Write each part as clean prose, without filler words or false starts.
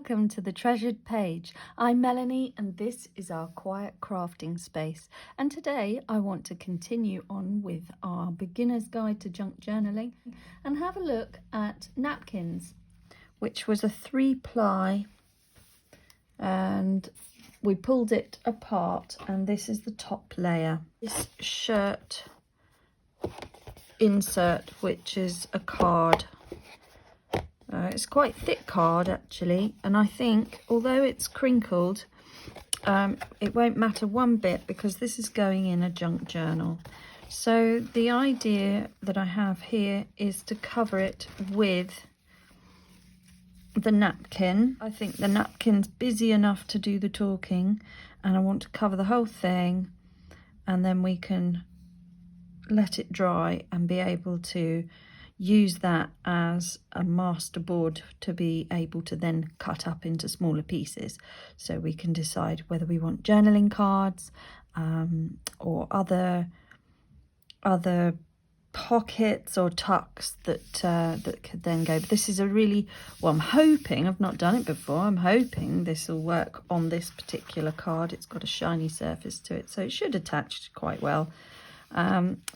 welcome to the Treasured Page. I'm Melanie and this is our quiet crafting space. And today I want to continue on with our beginner's guide to junk journaling and have a look at napkins, which was a 3-ply, and we pulled it apart and this is the top layer. This shirt insert, which is a card. It's quite thick card actually, and I think although it's crinkled, it won't matter one bit because this is going in a junk journal. So the idea that I have here is to cover it with the napkin. I think the napkin's busy enough to do the talking, and I want to cover the whole thing, and then we can let it dry and be able to use that as a masterboard to be able to then cut up into smaller pieces, so we can decide whether we want journaling cards or other pockets or tucks that could then go. But this is a really, well, I'm hoping, I've not done it before, I'm hoping this will work on this particular card. It's got a shiny surface to it, so it should attach quite well.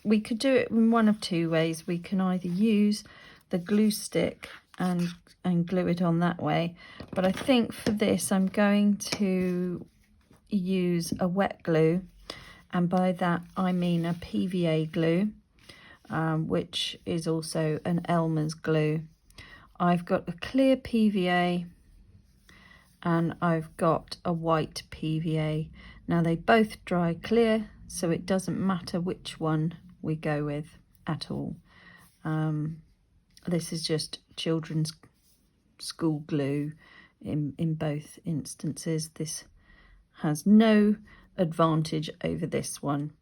We could do it in one of two ways. We can either use the glue stick and glue it on that way, but I think for this I'm going to use a wet glue, and by that I mean a PVA glue, which is also an Elmer's glue. I've got a clear PVA and I've got a white PVA. Now they both dry clear, so it doesn't matter which one we go with at all. This is just children's school glue in both instances. This has no advantage over this one.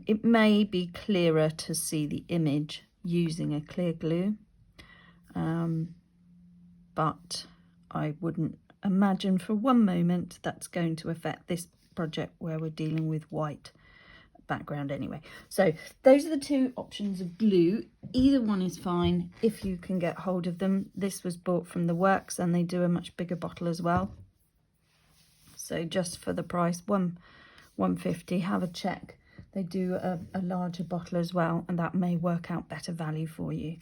It may be clearer to see the image using a clear glue, but I wouldn't imagine for one moment that's going to affect this project where we're dealing with white background anyway. So those are the two options of glue. Either one is fine if you can get hold of them. This was bought from the Works and they do a much bigger bottle as well. So just for the price, $1.50, have a check. They do a larger bottle as well, and that may work out better value for you.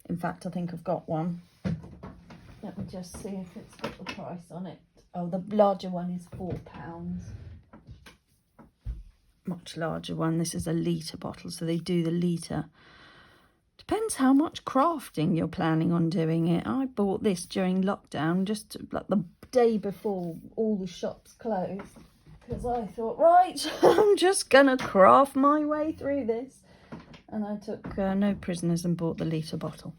In fact, I think I've got one. Let me just see if it's got the price on it. Oh, the larger one is £4. Much larger one. This is a litre bottle, so they do the litre. Depends how much crafting you're planning on doing it. I bought this during lockdown, just like the day before all the shops closed, because I thought, right, I'm just gonna craft my way through this, and I took no prisoners and bought the litre bottle.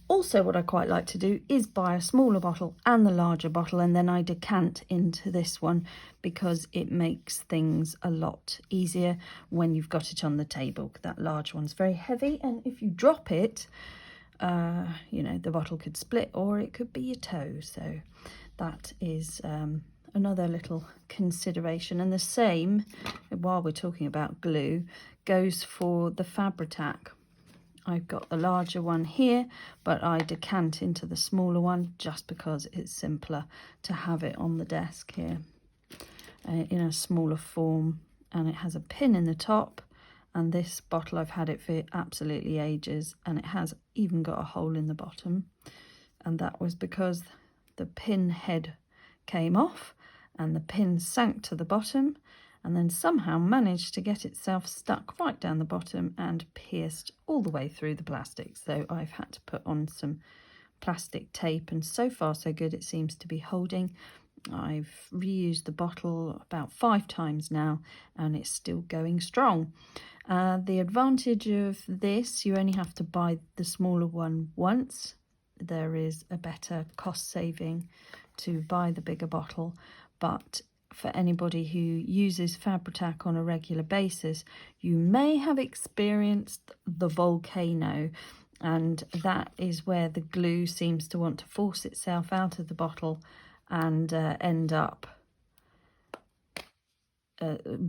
Also, what I quite like to do is buy a smaller bottle and the larger bottle, and then I decant into this one because it makes things a lot easier when you've got it on the table. That large one's very heavy, and if you drop it, you know, the bottle could split or it could be your toe. So that is another little consideration. And the same, while we're talking about glue, goes for the Fabri-Tac. I've got the larger one here, but I decant into the smaller one just because it's simpler to have it on the desk here in a smaller form. And it has a pin in the top, and this bottle, I've had it for absolutely ages, and it has even got a hole in the bottom, and that was because the pin head came off and the pin sank to the bottom, and then somehow managed to get itself stuck right down the bottom and pierced all the way through the plastic. So I've had to put on some plastic tape, and so far so good. It seems to be holding. I've reused the bottle about 5 times now and it's still going strong. The advantage of this, you only have to buy the smaller one once. There is a better cost saving to buy the bigger bottle, but for anybody who uses Fabri-Tac on a regular basis, you may have experienced the volcano, and that is where the glue seems to want to force itself out of the bottle and end up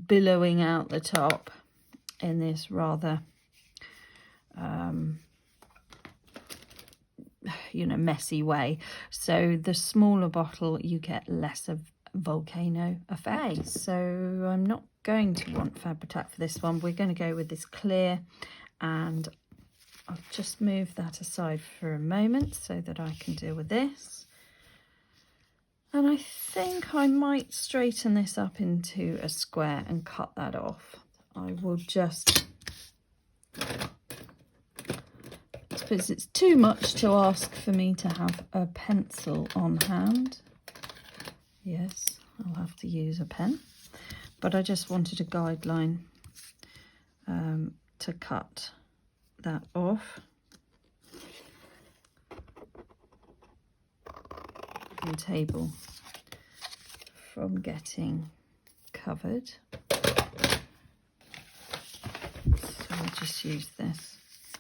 billowing out the top in this rather you know, messy way. So the smaller bottle, you get less of volcano effect. Okay, so I'm not going to want Fabri-Tac for this one. We're going to go with this clear, and I'll just move that aside for a moment so that I can deal with this. And I think I might straighten this up into a square and cut that off. I will just, I suppose it's too much to ask for me to have a pencil on hand. Yes, I'll have to use a pen, but I just wanted a guideline to cut that off. The table from getting covered. So I'll just use this,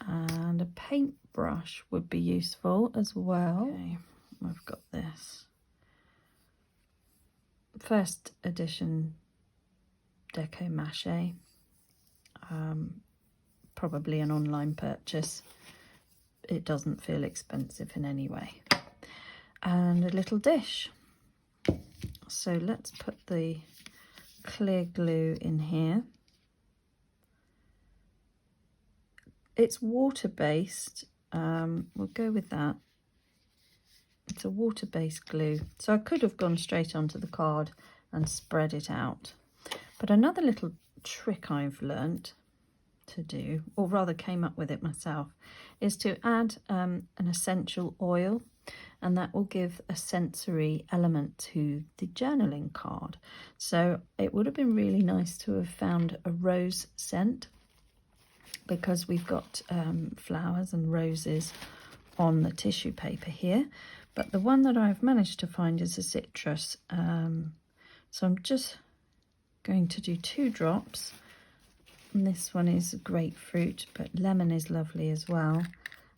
and a paintbrush would be useful as well. Okay, I've got this first edition Decoupage, probably an online purchase. It doesn't feel expensive in any way. And a little dish. So let's put the clear glue in here. It's water-based. We'll go with that. It's a water-based glue. So I could have gone straight onto the card and spread it out. But another little trick I've learnt to do, or rather came up with it myself, is to add an essential oil, and that will give a sensory element to the journaling card. So it would have been really nice to have found a rose scent, because we've got flowers and roses on the tissue paper here, but the one that I've managed to find is a citrus. So I'm just going to do 2 drops, and this one is grapefruit, but lemon is lovely as well,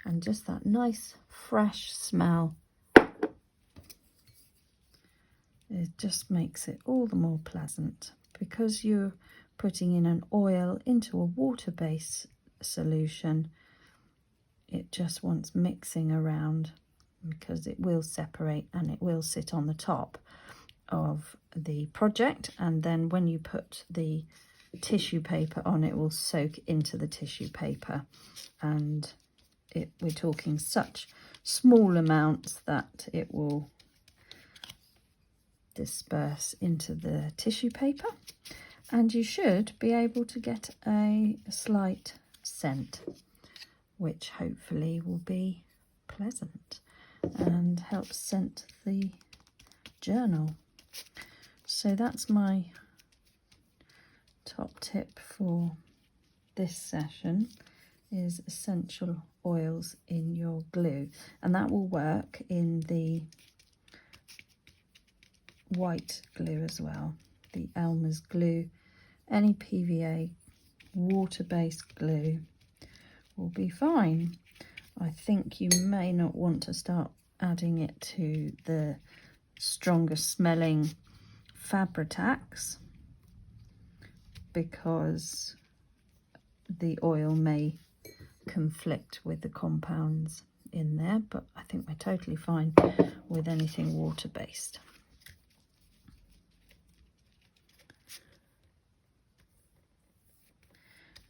and just that nice fresh smell. It just makes it all the more pleasant, because you're putting in an oil into a water-based solution. It just wants mixing around, because it will separate and it will sit on the top of the project, and then when you put the tissue paper on, it will soak into the tissue paper, and we're talking such small amounts that it will disperse into the tissue paper, and you should be able to get a slight scent, which hopefully will be pleasant and help scent the journal. So that's my top tip for this session, is essential oils in your glue, and that will work in the white glue as well. The Elmer's glue, any PVA water-based glue will be fine. I think you may not want to start adding it to the stronger smelling Fabri-Tacs, because the oil may conflict with the compounds in there, but I think we're totally fine with anything water-based.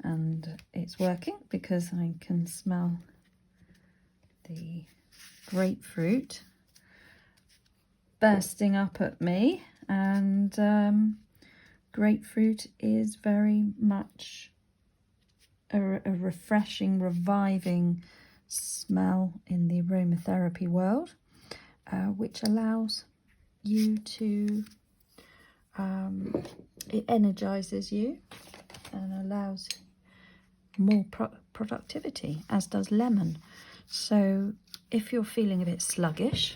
And it's working because I can smell the grapefruit bursting up at me, and grapefruit is very much a refreshing, reviving smell in the aromatherapy world, which allows you to, it energizes you and allows more productivity, as does lemon. So if you're feeling a bit sluggish,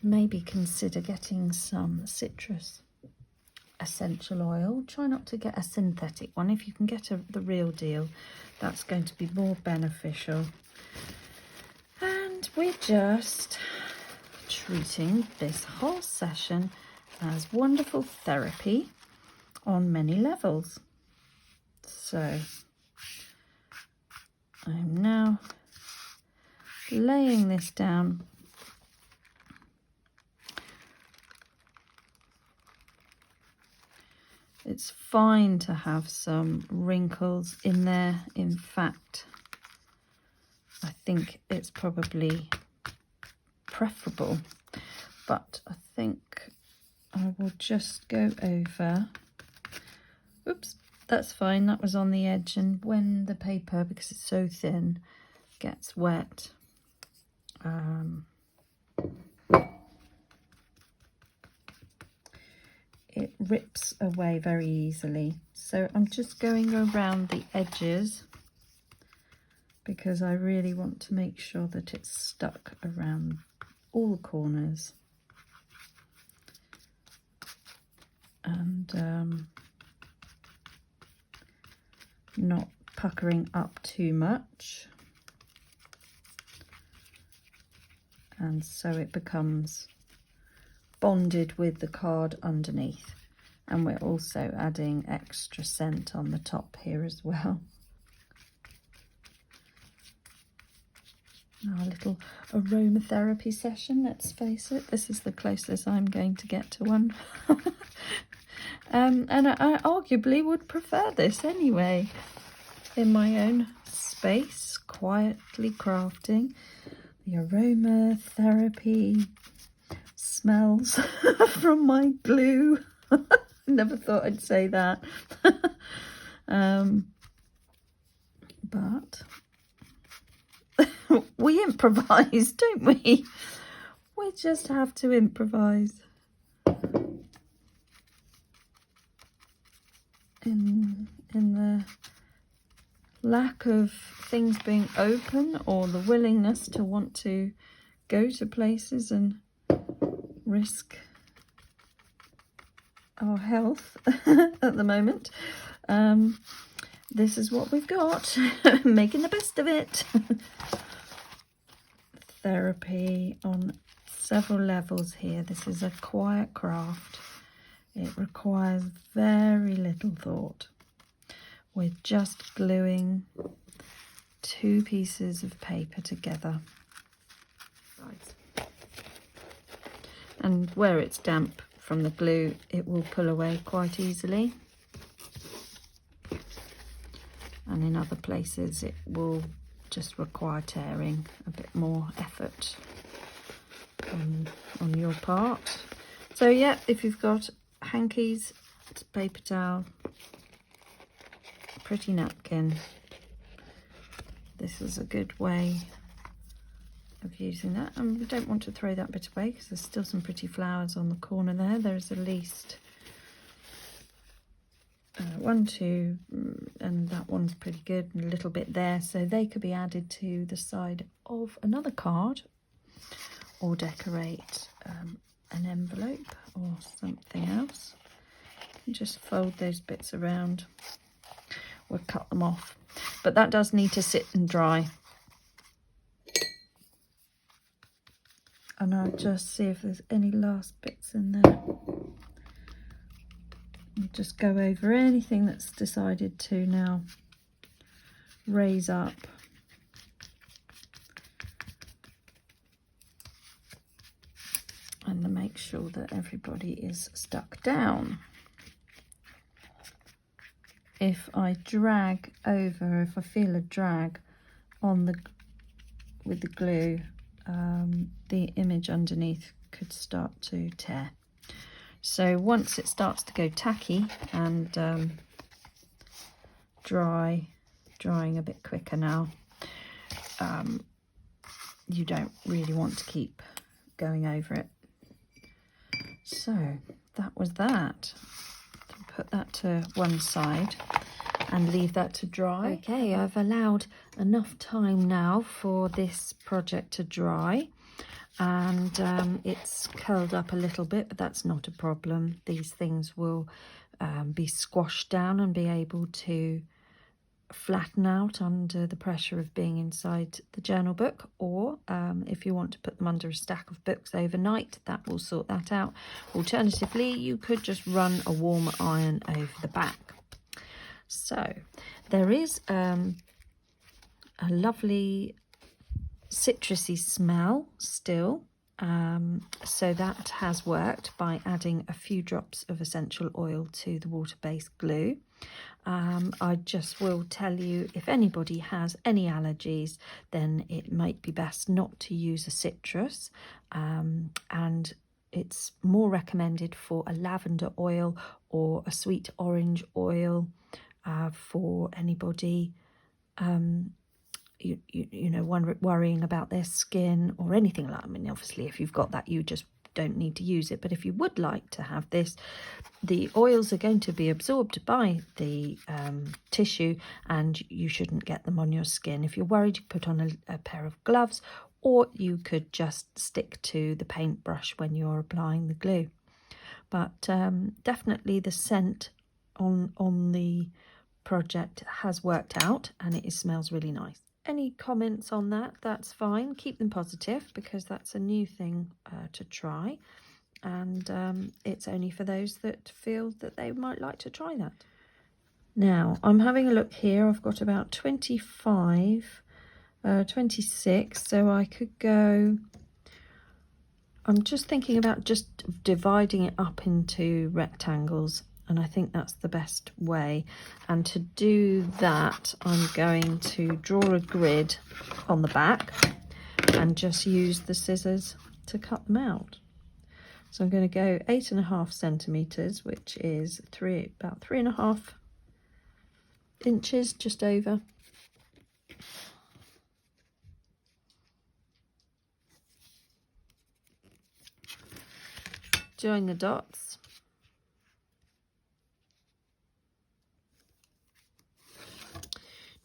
maybe consider getting some citrus essential oil. Try not to get a synthetic one. If you can get the real deal, that's going to be more beneficial. And we're just treating this whole session as wonderful therapy on many levels. So I'm now laying this down. It's fine to have some wrinkles in there. In fact, I think it's probably preferable, but I think I will just go over. Oops, that's fine, that was on the edge, and when the paper, because it's so thin, gets wet, it rips away very easily. So I'm just going around the edges because I really want to make sure that it's stuck around all the corners, and not puckering up too much, and so it becomes bonded with the card underneath. And we're also adding extra scent on the top here as well. Our little aromatherapy session, let's face it, this is the closest I'm going to get to one. And I arguably would prefer this anyway, in my own space, quietly crafting the aromatherapy smells from my glue. Never thought I'd say that. But we improvise, don't we? We just have to improvise. In the lack of things being open, or the willingness to want to go to places and risk our health at the moment, this is what we've got. Making the best of it. Therapy on several levels here. This is a quiet craft. It requires very little thought. We're just gluing two pieces of paper together. Right. And where it's damp from the glue, it will pull away quite easily. And in other places, it will just require tearing, a bit more effort on your part. So yeah, if you've got hankies, paper towel, pretty napkin, this is a good way of using that. And we don't want to throw that bit away because there's still some pretty flowers on the corner there. There's at least 1, 2, and that one's pretty good, and a little bit there, so they could be added to the side of another card or decorate an envelope or something else. And just fold those bits around. We'll cut them off, but that does need to sit and dry. And I'll just see if there's any last bits in there. And just go over anything that's decided to now raise up. And to make sure that everybody is stuck down. If I drag over, if I feel a drag on with the glue, the image underneath could start to tear. So once it starts to go tacky and drying a bit quicker now, you don't really want to keep going over it. So that was that. Put that to one side and leave that to dry. Okay, I've allowed enough time now for this project to dry, and it's curled up a little bit, but that's not a problem. These things will be squashed down and be able to flatten out under the pressure of being inside the journal book, or if you want to put them under a stack of books overnight, that will sort that out. Alternatively, you could just run a warm iron over the back. So there is a lovely citrusy smell still. So that has worked by adding a few drops of essential oil to the water-based glue. I just will tell you, if anybody has any allergies, then it might be best not to use a citrus, and it's more recommended for a lavender oil or a sweet orange oil for anybody you know, worrying about their skin or anything like that. I mean, obviously, if you've got that, you just don't need to use it. But if you would like to have this, the oils are going to be absorbed by the tissue, and you shouldn't get them on your skin. If you're worried, you put on a pair of gloves, or you could just stick to the paintbrush when you're applying the glue. But definitely the scent on the project has worked out, and it smells really nice. Any comments on that? That's fine. Keep them positive, because that's a new thing to try, and it's only for those that feel that they might like to try that. Now, I'm having a look here. I've got about 26, so I could go... I'm just thinking about just dividing it up into rectangles, and I think that's the best way. And to do that, I'm going to draw a grid on the back and just use the scissors to cut them out. So I'm going to go 8.5 centimetres, which is about 3.5 inches, just over. Join the dots.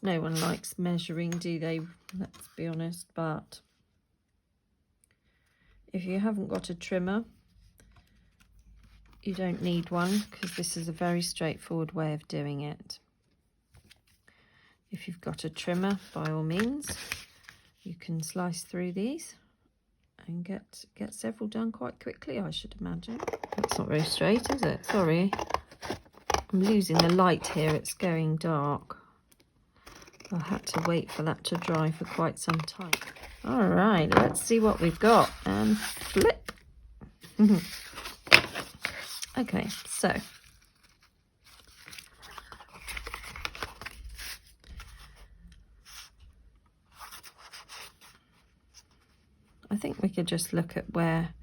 No one likes measuring, do they? Let's be honest. But if you haven't got a trimmer, you don't need one, because this is a very straightforward way of doing it. If you've got a trimmer, by all means, you can slice through these and get several done quite quickly, I should imagine. That's not very straight, is it? Sorry. I'm losing the light here. It's going dark. I had to wait for that to dry for quite some time. All right, let's see what we've got. And flip. Okay, so I think we could just look at where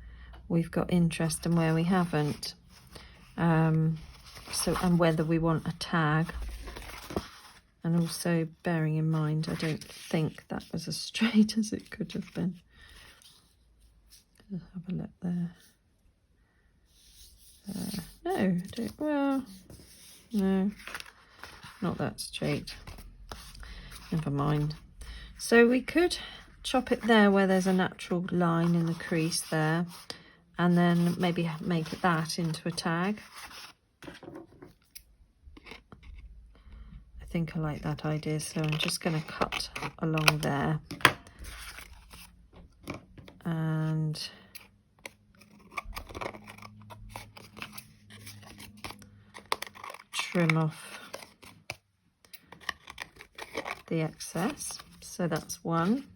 we've got interest and where we haven't. And whether we want a tag. And also bearing in mind, I don't think that was as straight as it could have been. Let's have a look there. No, not that straight. Never mind. So we could chop it there where there's a natural line in the crease there, and then maybe make that into a tag. I think I like that idea, so I'm just going to cut along there and trim off the excess. So that's one.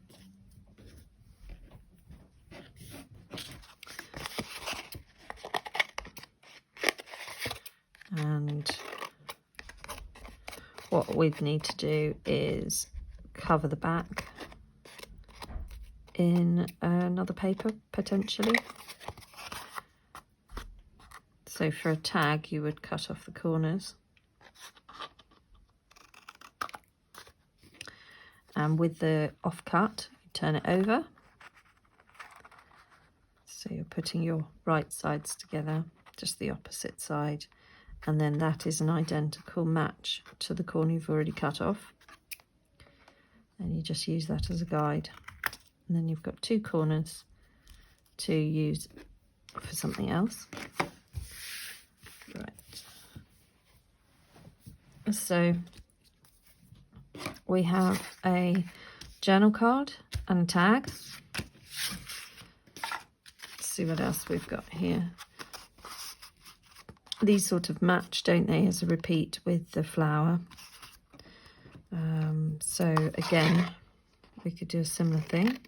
And what we'd need to do is cover the back in another paper, potentially. So for a tag, you would cut off the corners. And with the offcut, you turn it over. So you're putting your right sides together, just the opposite side. And then that is an identical match to the corner you've already cut off. And you just use that as a guide. And then you've got two corners to use for something else. Right. So we have a journal card and a tag. Let's see what else we've got here. These sort of match, don't they, as a repeat with the flower. So again, we could do a similar thing.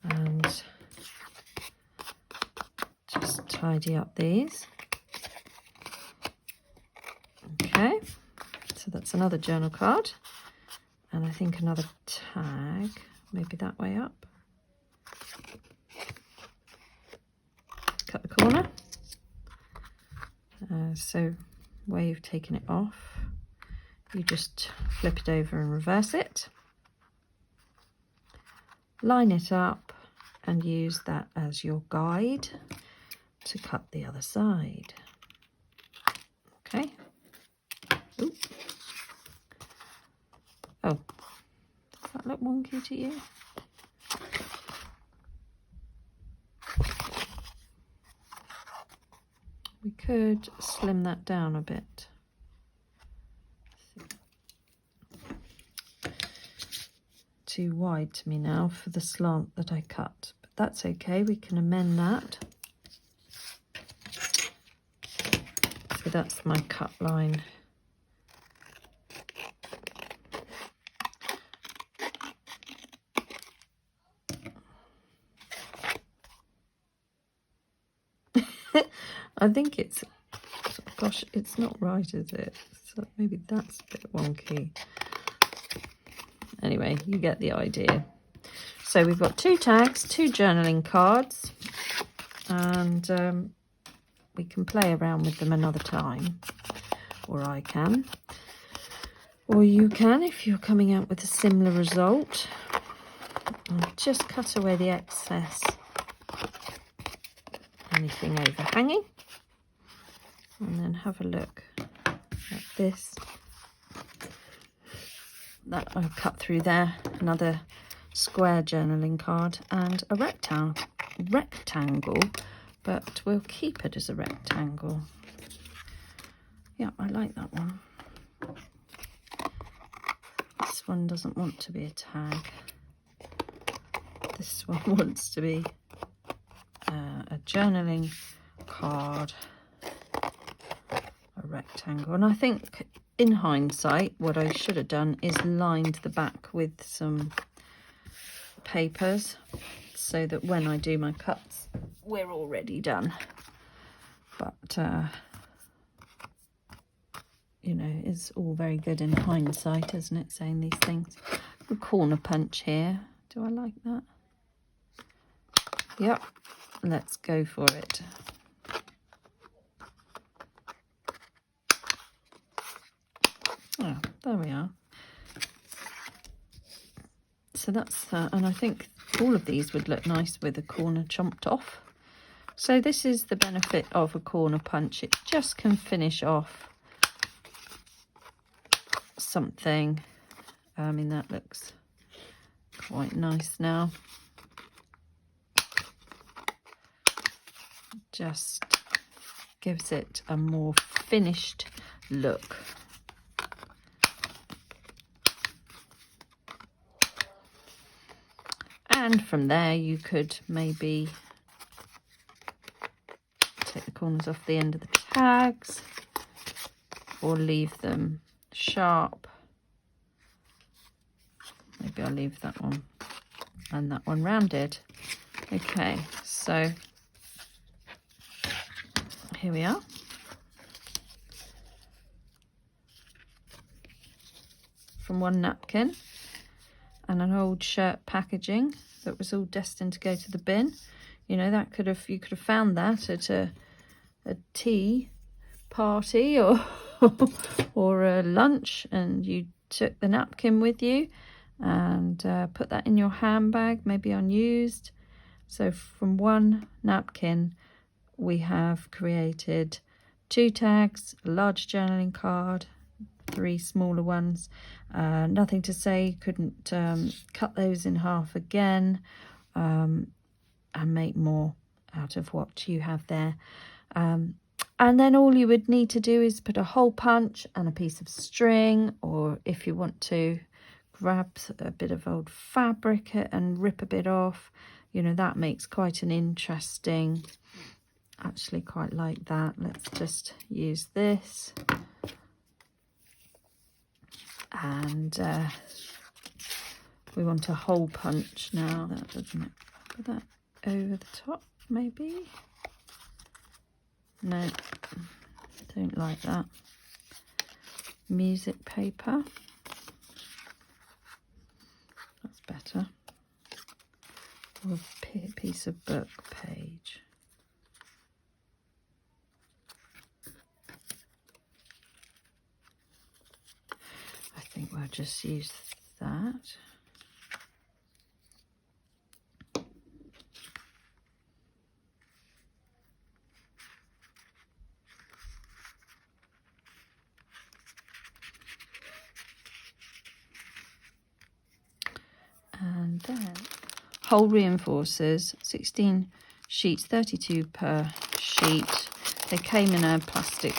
And just tidy up these. Okay, so that's another journal card, and I think another tag, maybe that way up. Cut the corner. So where you've taken it off, you just flip it over and reverse it. Line it up and use that as your guide to cut the other side. Okay. Ooh. Oh, does that look wonky to you? We could slim that down a bit. Too wide to me now for the slant that I cut, but that's okay, we can amend that. So that's my cut line. I think it's, gosh, it's not right, is it? So maybe that's a bit wonky. Anyway, you get the idea. So we've got 2 tags, 2 journaling cards, and we can play around with them another time, or I can, or you can if you're coming out with a similar result. And just cut away the excess, anything overhanging, and then have a look at this that I've cut through there. Another square journaling card and a rectangle, but we'll keep it as a rectangle. Yeah, I like that one. This one doesn't want to be a tag. This one wants to be a journaling card, a rectangle. And I think in hindsight, what I should have done is lined the back with some papers so that when I do my cuts, we're already done. But, you know, it's all very good in hindsight, isn't it, saying these things? A corner punch here. Do I like that? Yep, let's go for it. Oh, there we are. So that's, and I think all of these would look nice with a corner chomped off. So this is the benefit of a corner punch. It just can finish off something. I mean, that looks quite nice now. Just gives it a more finished look. And from there you could maybe take the corners off the end of the tags or leave them sharp. Maybe I'll leave that one and that one rounded. Okay, so here we are. From one napkin and an old shirt packaging that was all destined to go to the bin. You know, that could have, you could have found that at a tea party or or a lunch, and you took the napkin with you and put that in your handbag, maybe unused. So from one napkin we have created 2 tags, a large journaling card, 3 smaller ones. Nothing to say, couldn't cut those in half again and make more out of what you have there. And then all you would need to do is put a hole punch and a piece of string, or if you want to, grab a bit of old fabric and rip a bit off. You know, that makes quite an interesting, actually quite like that. Let's just use this. And we want a hole punch now. That doesn't it? Put that over the top, maybe. No, don't like that. Music paper. That's better. Or a piece of book page. I think we'll just use that. And then hole reinforcers, 16 sheets, 32 per sheet. They came in a plastic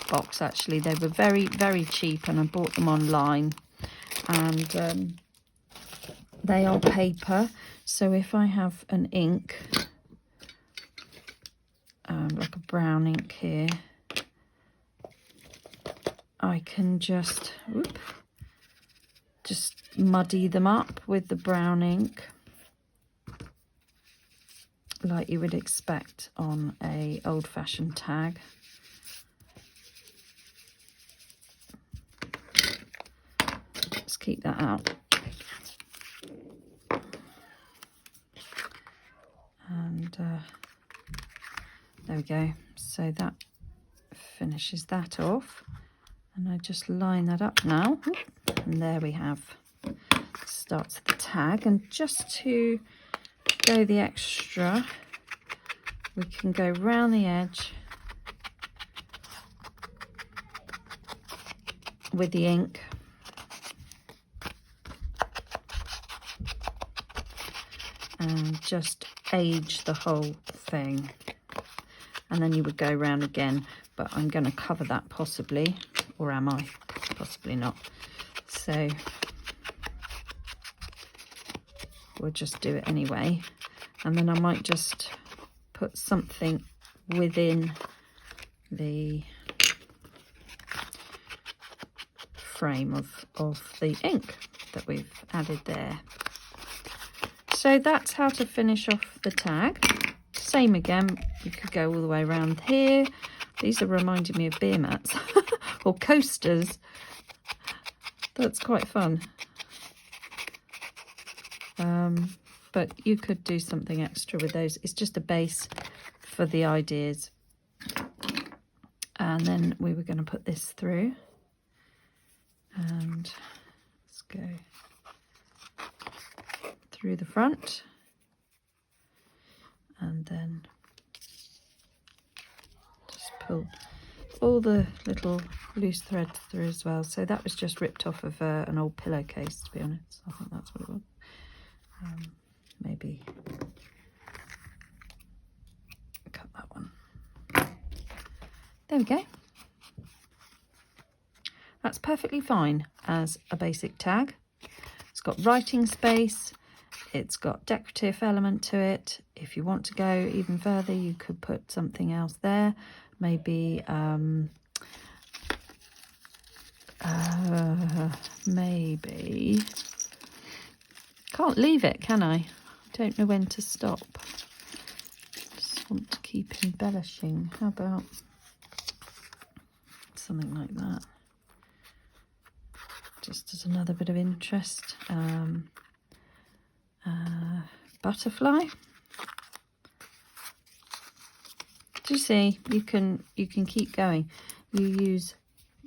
box actually. They were very, very cheap and I bought them online. And they are paper. So if I have an ink, like a brown ink here, I can just muddy them up with the brown ink like you would expect on a old-fashioned tag. Let's keep that out. And there we go. So that finishes that off. And I just line that up now. And there we have, starts the tag. And just to go the extra, we can go round the edge with the ink. And just age the whole thing. And then you would go round again, but I'm going to cover that possibly, or am I? Possibly not. So we'll just do it anyway. And then I might just put something within the frame of the ink that we've added there. So that's how to finish off the tag. Same again, you could go all the way around here. These are reminding me of beer mats or coasters. That's quite fun. But you could do something extra with those. It's just a base for the ideas. And then we were going to put this through. And let's go through the front. And then just pull all the little loose threads through as well. So that was just ripped off of an old pillowcase, to be honest. I think that's what it was. Maybe cut that one. There we go. That's perfectly fine as a basic tag. It's got writing space. It's got decorative element to it. If you want to go even further, you could put something else there. Maybe maybe can't leave it, can I? Don't know when to stop. Just want to keep embellishing. How about something like that? Just as another bit of interest. Butterfly. Do you see? You can keep going. You use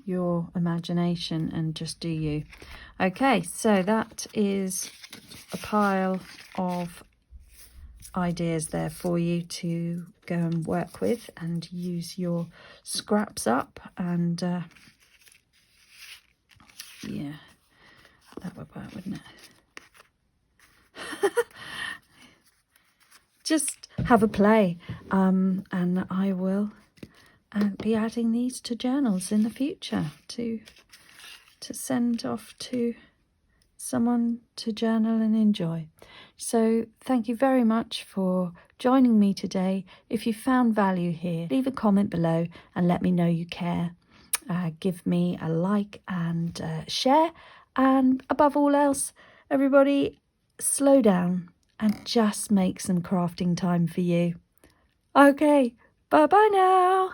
your imagination and just do you. Okay, so that is a pile of ideas there for you to go and work with and use your scraps up. And yeah, that would work, wouldn't it? Just have a play, and I will be adding these to journals in the future to send off to someone to journal and enjoy. So thank you very much for joining me today. If you found value here, leave a comment below and let me know you care. give me a like and share. And above all else, everybody, slow down and just make some crafting time for you. Okay, bye-bye now.